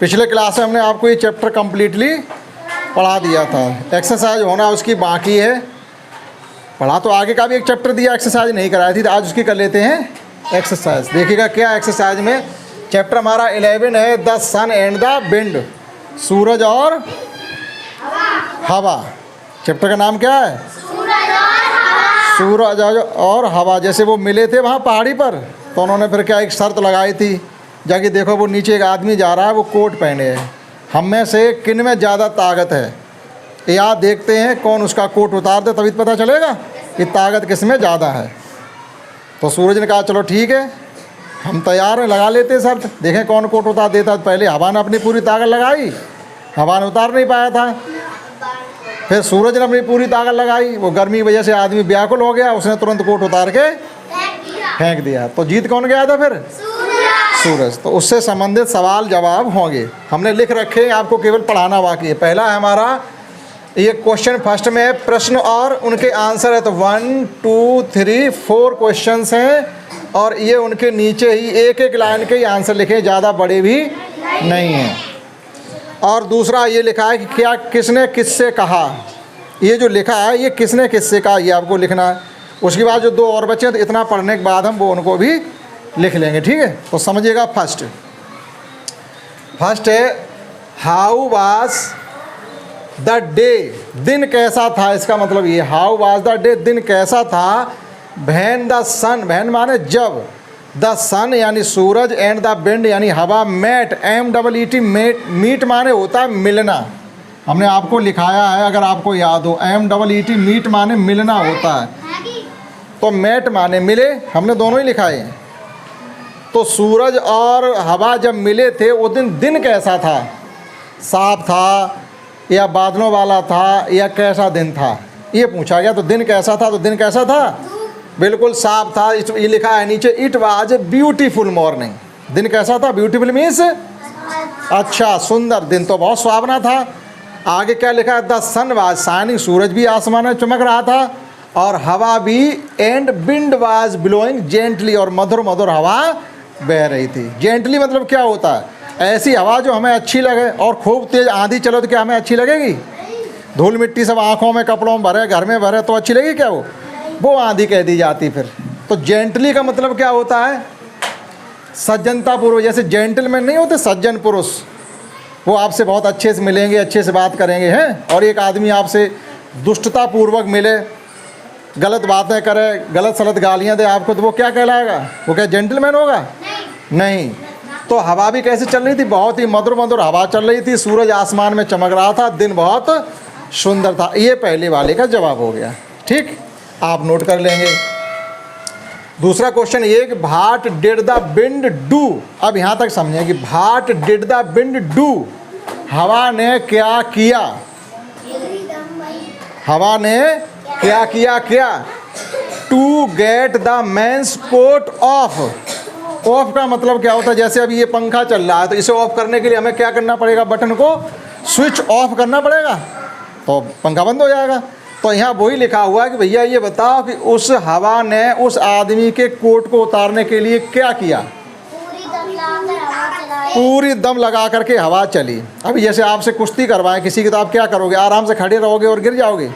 पिछले क्लास में हमने आपको ये चैप्टर कंप्लीटली पढ़ा दिया था। एक्सरसाइज होना उसकी बाकी है। पढ़ा तो आगे का भी एक चैप्टर दिया, एक्सरसाइज नहीं कराई थी, तो आज उसकी कर लेते हैं एक्सरसाइज। देखिएगा क्या एक्सरसाइज में। चैप्टर हमारा 11 है, the sun and the wind, सूरज और हवा। चैप्टर का नाम क्या है? सूरज और हवा। जैसे वो मिले थे वहाँ पहाड़ी पर, तो उन्होंने फिर क्या एक शर्त लगाई थी, जाके देखो वो नीचे एक आदमी जा रहा है, वो कोट पहने है, हम में से किन में ज़्यादा ताकत है, या देखते हैं कौन उसका कोट उतार दे, तभी पता चलेगा कि ताकत किस में ज़्यादा है। तो सूरज ने कहा चलो ठीक है, हम तैयार हैं, लगा लेते शर्त, देखें कौन कोट उतार देता। पहले हवा ने अपनी पूरी ताकत लगाई, हवा ने उतार नहीं पाया था। फिर सूरज ने अपनी पूरी ताकत लगाई, वो गर्मी की वजह से आदमी व्याकुल हो गया, उसने तुरंत कोट उतार के फेंक दिया। तो जीत कौन गया था फिर? सूरज। तो उससे संबंधित सवाल जवाब होंगे, हमने लिख रखे हैं, आपको केवल पढ़ाना बाकी है। पहला है हमारा ये क्वेश्चन, फर्स्ट में है प्रश्न और उनके आंसर है। तो 1 2 3 4 क्वेश्चंस हैं, और ये उनके नीचे ही एक एक लाइन के ही आंसर लिखे, ज़्यादा बड़े भी नहीं हैं। और दूसरा ये लिखा है कि क्या किसने किससे कहा, ये जो लिखा है ये किसने किससे कहा, ये आपको लिखना है। उसके बाद जो 2 और बच्चे हैं, तो इतना पढ़ने के बाद हम वो उनको भी लिख लेंगे, ठीक है। तो समझिएगा, फर्स्ट है हाउ वाज द डे, दिन कैसा था। इसका मतलब ये हाउ वाज द डे, दिन कैसा था। व्हेन द सन, व्हेन माने जब, द सन यानी सूरज, एंड द विंड यानी हवा, मेट, MET, मीट माने होता है मिलना। हमने आपको लिखाया है, अगर आपको याद हो, MET, मीट माने मिलना होता है, तो मेट माने मिले, हमने दोनों ही लिखाए हैं। तो सूरज और हवा जब मिले थे, वो दिन कैसा था? साफ था या बादलों वाला था, या कैसा दिन था, ये पूछा गया। तो दिन कैसा था, तो दिन कैसा था? बिल्कुल साफ था। ये लिखा है नीचे, it was a beautiful morning. दिन कैसा था? ब्यूटीफुल मीन्स अच्छा, सुंदर। दिन तो बहुत सुहावना था। आगे क्या लिखा है? द सन वाज शाइनिंग, सूरज भी आसमान में चमक रहा था, और हवा भी, and wind was blowing gently, और मधुर मधुर हवा बह रही थी। जेंटली मतलब क्या होता है? ऐसी हवा जो हमें अच्छी लगे। और खूब तेज आंधी चलो तो क्या हमें अच्छी लगेगी? धूल मिट्टी सब आँखों में, कपड़ों में भरे, घर में भरे, तो अच्छी लगेगी क्या? वो आंधी कह दी जाती फिर। तो जेंटली का मतलब क्या होता है? सज्जनता पूर्वक। जैसे जेंटलमैन नहीं होते, सज्जन पुरुष, वो आपसे बहुत अच्छे से मिलेंगे, अच्छे से बात करेंगे, हैं। और एक आदमी आपसे दुष्टता पूर्वक मिले, गलत बातें करे, गलत सलत गालियाँ दे आपको, तो वो क्या कहलाएगा? वो क्या जेंटलमैन होगा? नहीं। तो हवा भी कैसे चल रही थी? बहुत ही मधुर मधुर हवा चल रही थी, सूरज आसमान में चमक रहा था, दिन बहुत सुंदर था। ये पहले वाले का जवाब हो गया, ठीक, आप नोट कर लेंगे। दूसरा क्वेश्चन ये कि what did the wind do. अब यहाँ तक समझें कि what did the wind do, हवा ने क्या किया? हवा ने क्या किया? क्या? To get the man's coat off. Off का मतलब क्या होता है? जैसे अभी ये पंखा चल रहा है, तो इसे ऑफ करने के लिए हमें क्या करना पड़ेगा? बटन को स्विच ऑफ करना पड़ेगा, तो पंखा बंद हो जाएगा। तो यहाँ वही लिखा हुआ है कि भैया ये बताओ कि उस हवा ने उस आदमी के कोट को उतारने के लिए क्या किया? पूरी दम लगा करके हवा चली। अभी जैसे आपसे कुश्ती करवाएं किसी की, तो आप क्या करोगे? आराम से खड़े रहोगे और गिर जाओगे?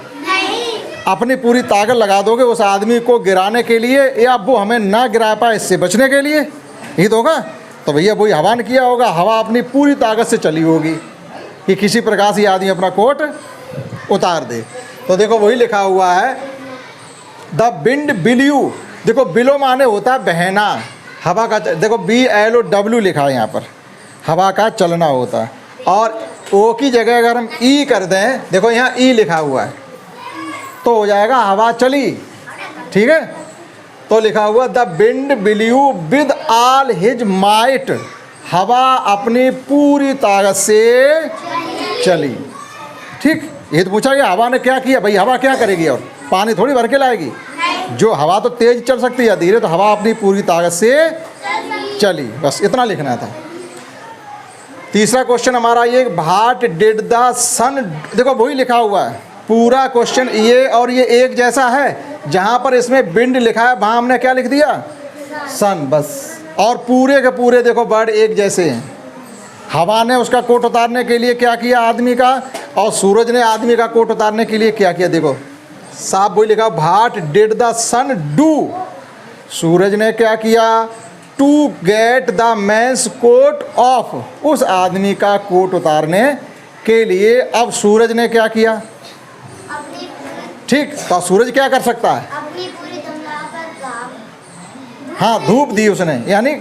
अपनी पूरी ताकत लगा दोगे उस आदमी को गिराने के लिए, या वो हमें ना गिरा पाए इससे बचने के लिए, यही तो होगा। तो भैया वही हवा ने किया होगा, हवा अपनी पूरी ताकत से चली होगी कि किसी प्रकार से आदमी अपना कोट उतार दे। तो देखो वही लिखा हुआ है, द विंड बिल्यू। देखो बिलो माने होता है बहना, हवा का, देखो BLOW लिखा है यहाँ पर, हवा का चलना होता है। और ओ की जगह अगर हम ई कर दें, देखो यहाँ ई लिखा हुआ है, तो हो जाएगा हवा चली, ठीक है। तो लिखा हुआ the wind blew with all his might, हवा अपनी पूरी ताकत से चली, ठीक। ये तो पूछा गया हवा ने क्या किया। भाई हवा क्या करेगी? और पानी थोड़ी भर के लाएगी। जो हवा तो तेज चल सकती है, धीरे, तो हवा अपनी पूरी ताकत से चली, बस इतना लिखना था। तीसरा क्वेश्चन हमारा ये, व्हाट डिड द सन। देखो वही लिखा हुआ है पूरा क्वेश्चन, ये और ये एक जैसा है। जहाँ पर इसमें विंड लिखा है वहाँ हमने क्या लिख दिया? सन, बस। और पूरे के पूरे देखो वर्ड एक जैसे हैं। हवा ने उसका कोट उतारने के लिए क्या किया आदमी का, और सूरज ने आदमी का कोट उतारने के लिए क्या किया। देखो साफ वही लिखा, what did the sun do, सूरज ने क्या किया, to get the man's coat off, उस आदमी का कोट उतारने के लिए। अब सूरज ने क्या किया, ठीक, तो सूरज क्या कर सकता है, अपनी पूरी दुनिया पर हाँ धूप दी उसने, यानी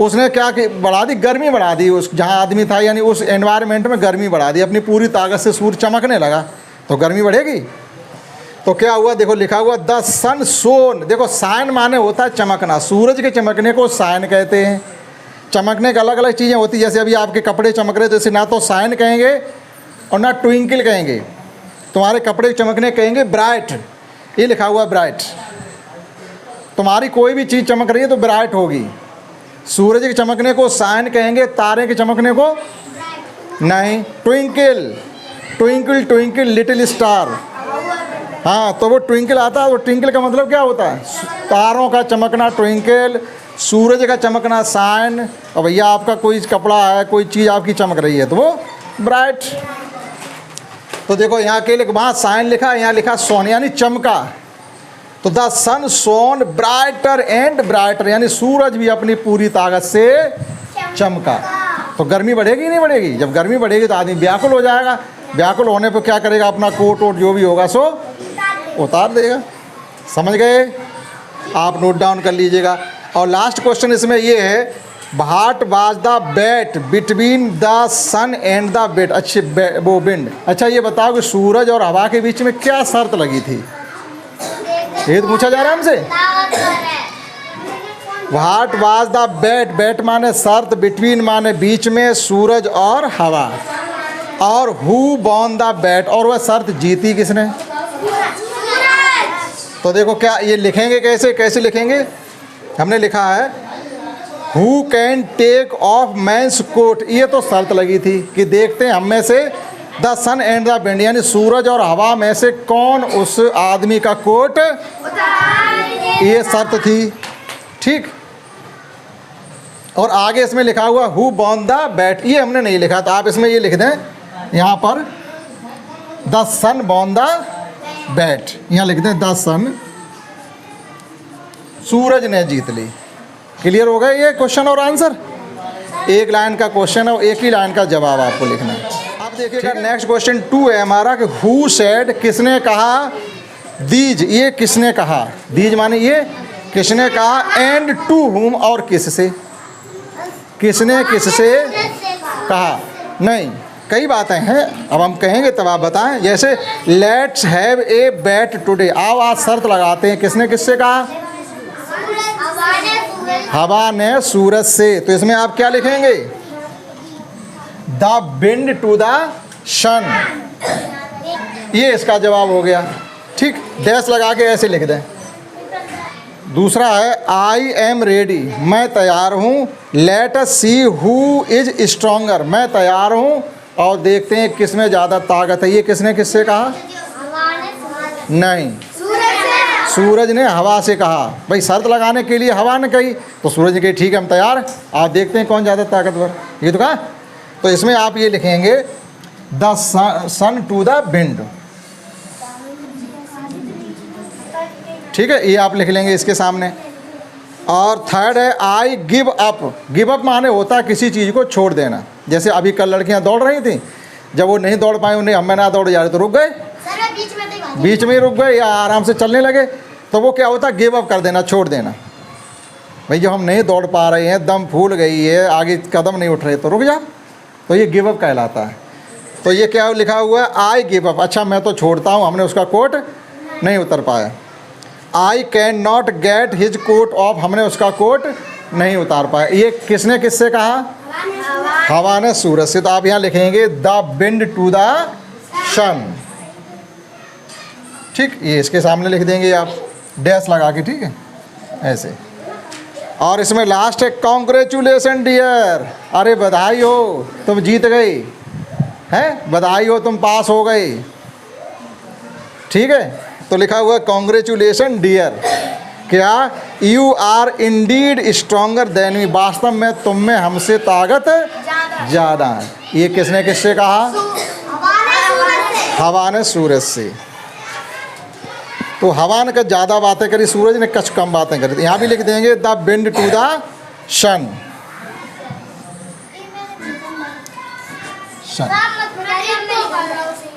उसने क्या कि बढ़ा दी, गर्मी बढ़ा दी, उस जहाँ आदमी था यानी उस एनवायरनमेंट में गर्मी बढ़ा दी, अपनी पूरी ताकत से सूर्य चमकने लगा तो गर्मी बढ़ेगी। तो क्या हुआ, देखो लिखा हुआ द सन सोन, देखो साइन माने होता है चमकना, सूरज के चमकने को साइन कहते हैं। चमकने की अलग अलग चीज़ें होती हैं, जैसे अभी आपके कपड़े चमक रहे तो इसे ना तो साइन कहेंगे और ना ट्विंकल कहेंगे, तुम्हारे कपड़े चमकने कहेंगे ब्राइट, ये लिखा हुआ ब्राइट, तुम्हारी कोई भी चीज़ चमक रही है तो ब्राइट होगी। सूरज के चमकने को साइन कहेंगे, तारे के चमकने को नहीं, twinkle, twinkle twinkle little star, हाँ तो वो ट्विंकल आता है, वो ट्विंकल का मतलब क्या होता है, तारों का चमकना ट्विंकल, सूरज का चमकना साइन, और भैया आपका कोई कपड़ा है, कोई चीज़ आपकी चमक रही है तो वो ब्राइट। तो देखो यहाँ के लिए वहाँ साइन लिखा, यहाँ लिखा सोन यानी चमका, तो the sun shone brighter and brighter, यानी सूरज भी अपनी पूरी ताकत से चमका। तो गर्मी बढ़ेगी नहीं बढ़ेगी, जब गर्मी बढ़ेगी तो आदमी व्याकुल हो जाएगा, व्याकुल होने पर क्या करेगा, अपना कोट वोट जो भी होगा सो उतार देगा। समझ गए, आप नोट डाउन कर लीजिएगा। और लास्ट क्वेश्चन इसमें ये है, what was the bet between the sun and the bet, अच्छे वो विंड, अच्छा ये बताओ कि सूरज और हवा के बीच में क्या शर्त लगी थी, ये तो पूछा जा रहा है हमसे। What was the bat, bat माने शर्त, बिटवीन माने बीच में, सूरज और हवा, और हु वॉन द बैट, और वह शर्त जीती किसने। तो देखो क्या ये लिखेंगे, कैसे कैसे लिखेंगे, हमने लिखा है who can take off man's coat, ये तो शर्त लगी थी कि देखते हैं हम में से the sun and the wind, यानी सूरज और हवा में से कौन उस आदमी का कोट, ये शर्त थी, ठीक। और आगे इसमें लिखा हुआ हु वॉन द बैट, ये हमने नहीं लिखा, तो आप इसमें ये लिख दें यहाँ पर the sun won the bet, यहाँ लिख दें द सन, सूरज ने जीत ली। क्लियर हो गया ये क्वेश्चन और आंसर, एक लाइन का क्वेश्चन है और एक ही लाइन का जवाब आपको लिखना है। अब देखिएगा नेक्स्ट क्वेश्चन 2 है हमारा कि हु सेड, किसने कहा, दीज, ये किसने कहा, दीज माने ये किसने कहा, एंड टू हुम, और किससे, किसने किससे कहा, नहीं कई बातें हैं, अब हम कहेंगे तब आप बताएं। जैसे let's have a bat today, आओ आज शर्त लगाते हैं, किसने किससे कहा, हवा ने सूरज से, तो इसमें आप क्या लिखेंगे, द विंड टू द सन, ये इसका जवाब हो गया, ठीक, डैश लगा के ऐसे लिख दें। दूसरा है आई एम रेडी, मैं तैयार हूँ, let us see who is stronger, मैं तैयार हूँ और देखते हैं किस में ज़्यादा ताकत है, ये किसने किससे कहा, नहीं सूरज ने हवा से कहा, भाई शर्त लगाने के लिए हवा ने कही तो सूरज ने कही ठीक है हम तैयार, आप देखते हैं कौन ज़्यादा ताकतवर, ये तो कहा। तो इसमें आप ये लिखेंगे the sun to the wind, ठीक है, ये आप लिख लेंगे इसके सामने। और थर्ड है I give up, give up माने होता है किसी चीज़ को छोड़ देना, जैसे अभी कल लड़कियां दौड़ रही थी, जब वो नहीं दौड़ पाई, उन्हें हमें ना दौड़ जा रहे तो रुक गए, बीच में ही रुक गए या आराम से चलने लगे, तो वो क्या होता है गिव अप कर देना, छोड़ देना। भाई जब हम नहीं दौड़ पा रहे हैं, दम फूल गई है, आगे कदम नहीं उठ रहे तो रुक जा, तो ये गिव अप कहलाता है। तो ये क्या लिखा हुआ है, आई गिव अप, अच्छा मैं तो छोड़ता हूँ, हमने उसका कोट नहीं उतर पाया। I can not get his coat off, हमने उसका कोट नहीं उतार पाया, ये किसने किससे कहा, हवा ने सूरज से। तो आप यहाँ लिखेंगे द विंड टू द सन, ठीक, ये इसके सामने लिख देंगे आप डैश लगा के, ठीक है ऐसे। और इसमें लास्ट है कॉन्ग्रेचुलेसन डियर, अरे बधाई हो तुम जीत गई हैं, बधाई हो तुम पास हो गई, ठीक है। तो लिखा हुआ कॉन्ग्रेचुलेसन डियर, क्या you are indeed stronger than me, वास्तव में तुम में हमसे ताकत ज़्यादा है। ये किसने किससे कहा? हवा ने सूरज से। तो हवा ने कुछ ज़्यादा बातें करी, सूरज ने कुछ कम बातें करी। यहाँ भी लिख देंगे द विंड टू द सन।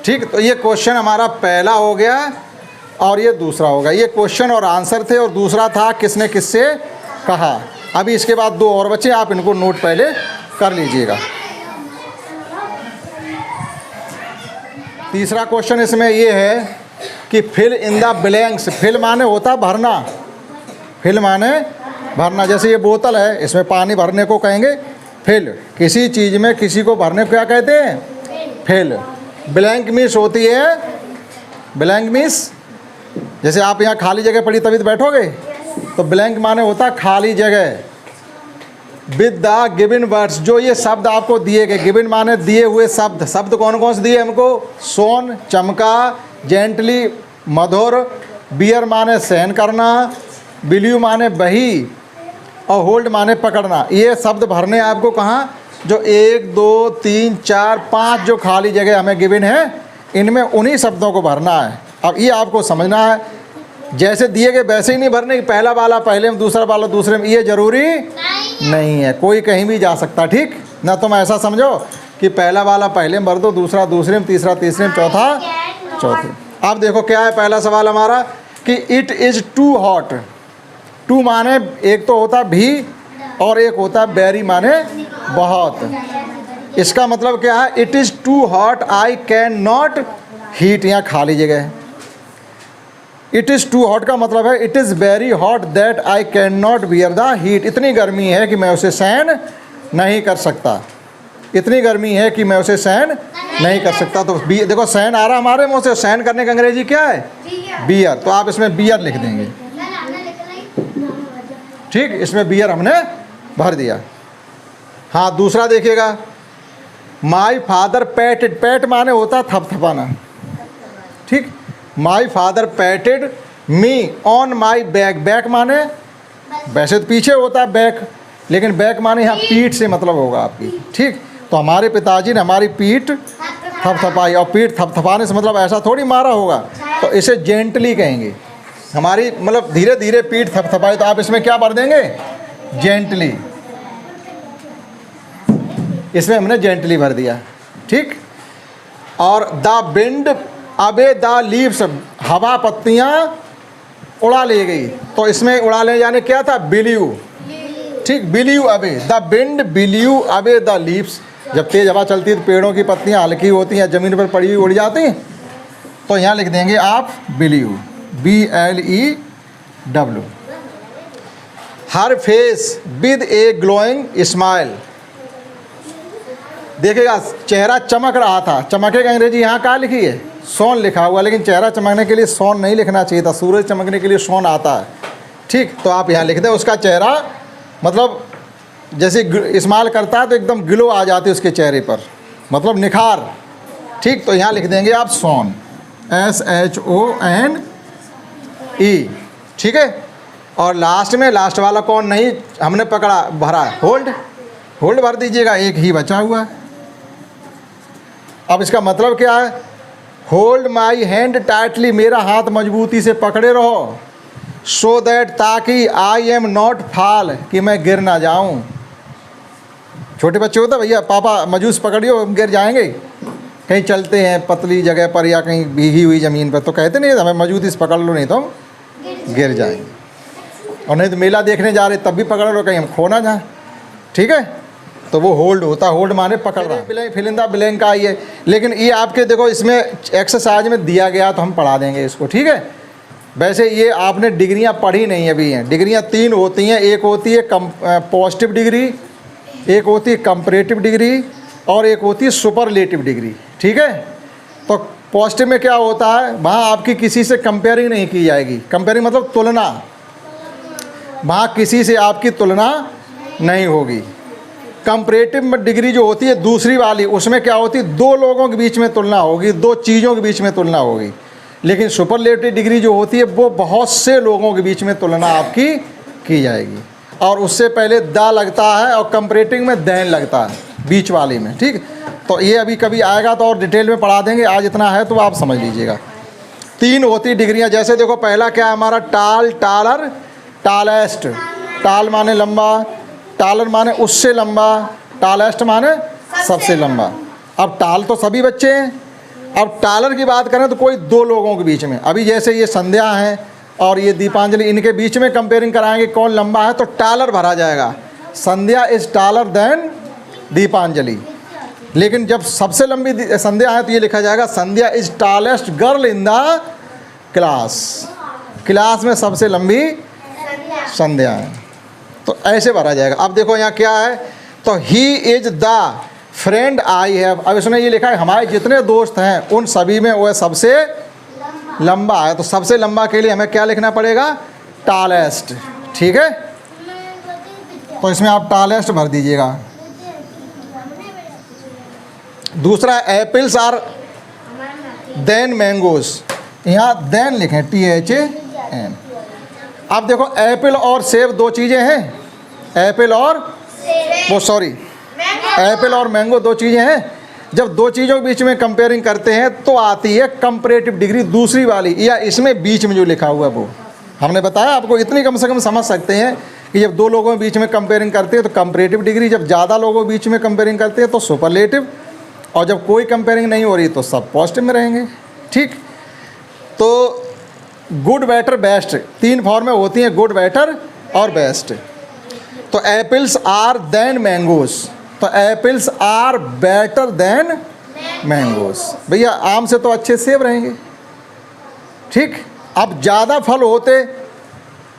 ठीक, तो ये क्वेश्चन हमारा पहला हो गया और ये दूसरा होगा। ये क्वेश्चन और आंसर थे और दूसरा था किसने किससे कहा। अभी इसके बाद दो और बच्चे, आप इनको नोट पहले कर लीजिएगा। तीसरा क्वेश्चन इसमें ये है कि fill in the blanks. Fill माने होता भरना, फिल माने भरना। जैसे ये बोतल है, इसमें पानी भरने को कहेंगे फिल। किसी चीज़ में किसी को भरने को क्या कहते हैं? फिल। ब्लैंक मीन्स होती है, ब्लैंक मीन्स जैसे आप यहाँ खाली जगह पड़ी तभी तो बैठोगे, तो ब्लैंक माने होता खाली जगह। विद द गिवन वर्ड्स, जो ये शब्द आपको दिए गए, गिवन माने दिए हुए शब्द। शब्द कौन कौन से दिए हमको? सोन, चमका, जेंटली मधुर, बियर माने सहन करना, बिलीव माने बही, और होल्ड माने पकड़ना। ये शब्द भरने आपको कहाँ? जो 1 2 3 4 5 जो खाली जगह हमें गिवन है, इनमें उन्हीं शब्दों को भरना है। अब ये आपको समझना है, जैसे दिए गए वैसे ही नहीं भरने कि पहला वाला पहले में दूसरा वाला दूसरे में, ये जरूरी नहीं है। कोई कहीं भी जा सकता, ठीक ना। तुम ऐसा समझो कि पहला वाला पहले में भर दो, दूसरा दूसरे में, तीसरा तीसरे में, चौथा चौथे। अब देखो क्या है पहला सवाल हमारा कि it is too hot. Too माने एक तो होता भी और एक होता वेरी माने बहुत। इसका मतलब क्या है? It is too hot I can not heat, यहाँ खाली जगह है। इट इज़ टू हॉट का मतलब है it is very hot that I can not bear the heat. इतनी गर्मी है कि मैं उसे सहन नहीं कर सकता। इतनी गर्मी है कि मैं उसे सहन नहीं कर सकता। तो देखो सहन आ रहा हमारे मुँह से, सहन करने का अंग्रेजी क्या है? बियर। तो आप इसमें बियर लिख देंगे, ठीक। इसमें बियर हमने भर दिया। हाँ, दूसरा देखिएगा, माई फादर पैटेड। पैट माने होता थपथपाना, ठीक। My father पैटेड me on my back. Back माने वैसे तो पीछे होता है बैक, लेकिन बैक माने यहाँ पीठ से मतलब होगा आपकी, ठीक। तो हमारे पिताजी ने हमारी पीठ थपथपाई, और पीठ थपथपाने से मतलब ऐसा थोड़ी मारा होगा, तो इसे जेंटली कहेंगे। हमारी मतलब धीरे धीरे पीठ थपथपाई, तो आप इसमें क्या भर देंगे? जेंटली। इसमें हमने जेंटली भर दिया, ठीक। और द विंड अबे द लीव्स, हवा पत्तियाँ उड़ा ले गई। तो इसमें उड़ा ले जाने क्या था? बिलीव, ठीक। बिलीव अबे द विंड, बिलीव अबे द लीव्स। जब तेज हवा चलती है तो पेड़ों की पत्तियाँ हल्की होती हैं, ज़मीन पर पड़ी हुई उड़ जाती हैं। तो यहाँ लिख देंगे आप believe, BLEW। Her face with A glowing smile. देखिएगा चेहरा चमक रहा था। चमके का अंग्रेजी यहाँ कहाँ लिखी है? सोन लिखा हुआ, लेकिन चेहरा चमकने के लिए सोन नहीं लिखना चाहिए था। सूरज चमकने के लिए सोन आता है, ठीक। तो आप यहाँ लिख दें उसका चेहरा मतलब जैसे स्माइल करता है तो एकदम ग्लो आ जाती है उसके चेहरे पर, मतलब निखार, ठीक। तो यहाँ लिख देंगे आप सोन, SHONE, ठीक है। और लास्ट में लास्ट वाला कौन नहीं हमने पकड़ा भरा? होल्ड। होल्ड भर दीजिएगा, एक ही बचा हुआ है। अब इसका मतलब क्या है? होल्ड माई हैंड टाइटली, मेरा हाथ मजबूती से पकड़े रहो। सो दैट, ताकि आई एम नॉट फॉल, कि मैं गिर ना जाऊं। छोटे बच्चे होते भैया पापा मजूस पकड़ियो, हम गिर जाएंगे। कहीं चलते हैं पतली जगह पर या कहीं भीगी हुई ज़मीन पर, तो कहते नहीं हमें मजबूती से पकड़ लो नहीं तो हम गिर जाएंगे। और नहीं तो मेला देखने जा रहे तब भी पकड़ लो, कहीं हम खो ना जाए, ठीक है। तो वो होल्ड होता, होल्ड माने पकड़ रहा। फिल इन द ब्लैंक आई है, लेकिन ये आपके देखो इसमें एक्सरसाइज में दिया गया तो हम पढ़ा देंगे इसको, ठीक है। वैसे ये आपने डिग्रियां पढ़ी नहीं अभी हैं। डिग्रियां 3 होती हैं, एक होती है पॉजिटिव डिग्री, एक होती है कंपैरेटिव डिग्री, और एक होती है सुपरलेटिव डिग्री, ठीक है। तो पॉजिटिव में क्या होता है? वहाँ आपकी किसी से कंपेयरिंग नहीं की जाएगी। कंपेयरिंग मतलब तुलना, वहाँ किसी से आपकी तुलना नहीं होगी। कंपैरेटिव डिग्री जो होती है दूसरी वाली, उसमें क्या होती है? 2 लोगों के बीच में तुलना होगी, 2 चीज़ों के बीच में तुलना होगी। लेकिन सुपरलेटिव डिग्री जो होती है वो बहुत से लोगों के बीच में तुलना आपकी की जाएगी। और उससे पहले द लगता है और कंपैरेटिव में देन लगता है बीच वाले में, ठीक। तो ये अभी कभी आएगा तो और डिटेल में पढ़ा देंगे, आज इतना है तो आप समझ लीजिएगा। 3 होती डिग्रियां, जैसे देखो पहला क्या है हमारा, टाल, टालर, टालेस्ट। टाल माने लंबा, टालर माने उससे लंबा, टालेस्ट माने सबसे लंबा। अब टाल तो सभी बच्चे हैं, अब टालर की बात करें तो कोई 2 लोगों के बीच में, अभी जैसे ये संध्या है और ये दीपांजलि, इनके बीच में कंपेयरिंग कराएंगे कौन लंबा है, तो टालर भरा जाएगा। Sandhya is taller then Deepanjali. लेकिन जब सबसे लंबी संध्या है तो ये लिखा जाएगा Sandhya is tallest girl in the class. Class में सबसे लंबी संध्या है, तो ऐसे भरा जाएगा। अब देखो यहाँ क्या है, तो he is the friend I have. अब इसने ये लिखा है हमारे जितने दोस्त हैं उन सभी में वह सबसे लंबा है, तो सबसे लंबा के लिए हमें क्या लिखना पड़ेगा, टालेस्ट, ठीक है। तो इसमें आप टालेस्ट भर दीजिएगा। दूसरा एप्पल्स आर देन मैंगोज, यहाँ देन लिखें THAN। अब देखो एप्पल और सेब 2 चीज़ें हैं, एप्पल और एप्पल और मैंगो 2 चीज़ें हैं। जब 2 चीज़ों के बीच में कंपेयरिंग करते हैं तो आती है कंपैरेटिव डिग्री दूसरी वाली, या इसमें बीच में जो लिखा हुआ है वो हमने बताया आपको। इतनी कम से कम समझ सकते हैं कि जब 2 लोगों के बीच में कंपेयरिंग करते हैं तो कंपैरेटिव डिग्री, जब ज़्यादा लोगों के बीच में कंपेयरिंग करते हैं तो सुपरलेटिव, और जब कोई कंपेयरिंग नहीं हो रही तो सब पॉजिटिव में रहेंगे, ठीक। तो गुड, बेटर, बेस्ट 3 फॉर्म में होती हैं, गुड, बेटर और बेस्ट। तो एप्पल्स आर देन मैंगोज, तो apples are better than mangoes. भैया आम से तो अच्छे सेब रहेंगे, ठीक। अब ज़्यादा फल होते,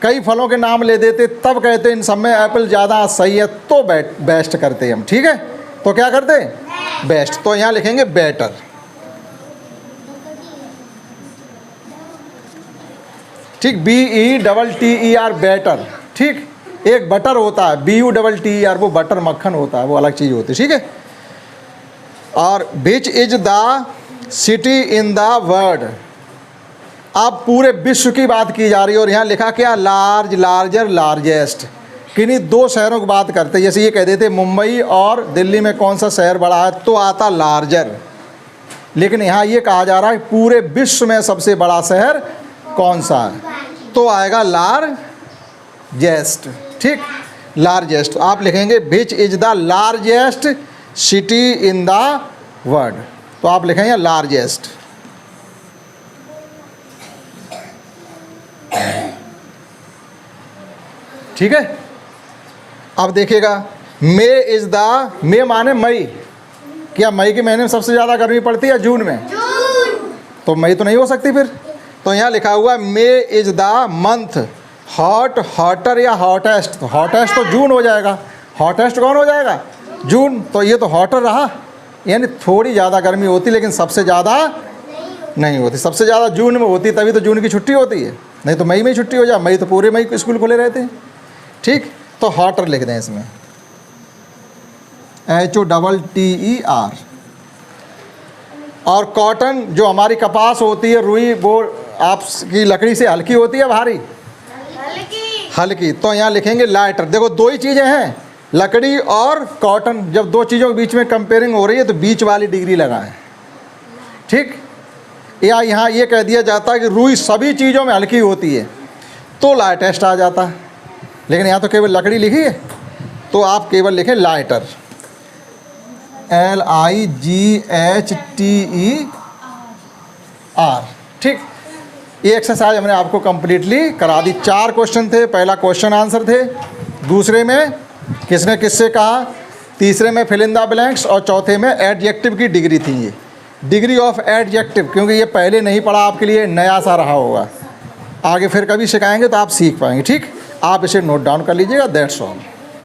कई फलों के नाम ले देते, तब कहते इन सब में एप्पल ज़्यादा सही है तो बेस्ट करते हम, ठीक है। तो क्या करते, बेस्ट। तो यहाँ लिखेंगे बेटर, ठीक। BETTER बेटर, ठीक। एक बटर होता है BUTTER, वो बटर मक्खन होता है, वो अलग चीज़ होती है, ठीक है। और which is the city in the world, अब पूरे विश्व की बात की जा रही है और यहाँ लिखा क्या, लार्ज, लार्जर, लार्जेस्ट। किन्हीं 2 शहरों की बात करते हैं, जैसे ये कह देते मुंबई और दिल्ली में कौन सा शहर बड़ा है तो आता लार्जर, लेकिन यहाँ ये कहा जा रहा है पूरे विश्व में सबसे बड़ा शहर कौन सा है, तो आएगा लार्जेस्ट, ठीक। लार्जेस्ट आप लिखेंगे which is the largest city in the world, तो आप लिखेंगे लार्जेस्ट, ठीक है। अब देखिएगा मे इज द, मे माने मई, क्या मई के महीने में सबसे ज़्यादा गर्मी पड़ती है जून में, तो मई तो नहीं हो सकती फिर। तो यहाँ लिखा हुआ है May is the month hot, hotter या हॉटेस्ट, तो हॉटेस्ट तो जून हो जाएगा, हॉटेस्ट कौन हो जाएगा, जून। तो ये तो हॉटर रहा, यानी थोड़ी ज़्यादा गर्मी होती लेकिन सबसे ज़्यादा नहीं होती। सबसे ज़्यादा जून में होती, तभी तो जून की छुट्टी होती है, नहीं तो मई में ही छुट्टी हो जाए, मई तो पूरे मई स्कूल खुले रहते हैं, ठीक। तो हॉटर लिख दें इसमें HOTTER। और कॉटन जो हमारी कपास होती है, रुई, वो आपकी लकड़ी से हल्की होती है भारी, हल्की, तो यहाँ लिखेंगे लाइटर। देखो 2 ही चीज़ें हैं, लकड़ी और कॉटन। जब 2 चीज़ों के बीच में कंपेयरिंग हो रही है तो बीच वाली डिग्री लगाएं, ठीक। या यहाँ ये कह दिया जाता है कि रुई सभी चीज़ों में हल्की होती है तो लाइटेस्ट आ जाता है, लेकिन यहाँ तो केवल लकड़ी लिखी है तो आप केवल लिखें लाइटर, LIGHTER, ठीक। ये एक्सरसाइज हमने आपको कंप्लीटली करा दी। 4 क्वेश्चन थे, पहला क्वेश्चन आंसर थे, दूसरे में किसने किससे कहा, तीसरे में फिल इन द ब्लैंक्स, और चौथे में एडजेक्टिव की डिग्री थी, ये डिग्री ऑफ एडजेक्टिव, क्योंकि ये पहले नहीं पढ़ा आपके लिए, नया सा रहा होगा, आगे फिर कभी सिखाएंगे तो आप सीख पाएंगे, ठीक। आप इसे नोट डाउन कर लीजिएगा, दैट्स ऑल।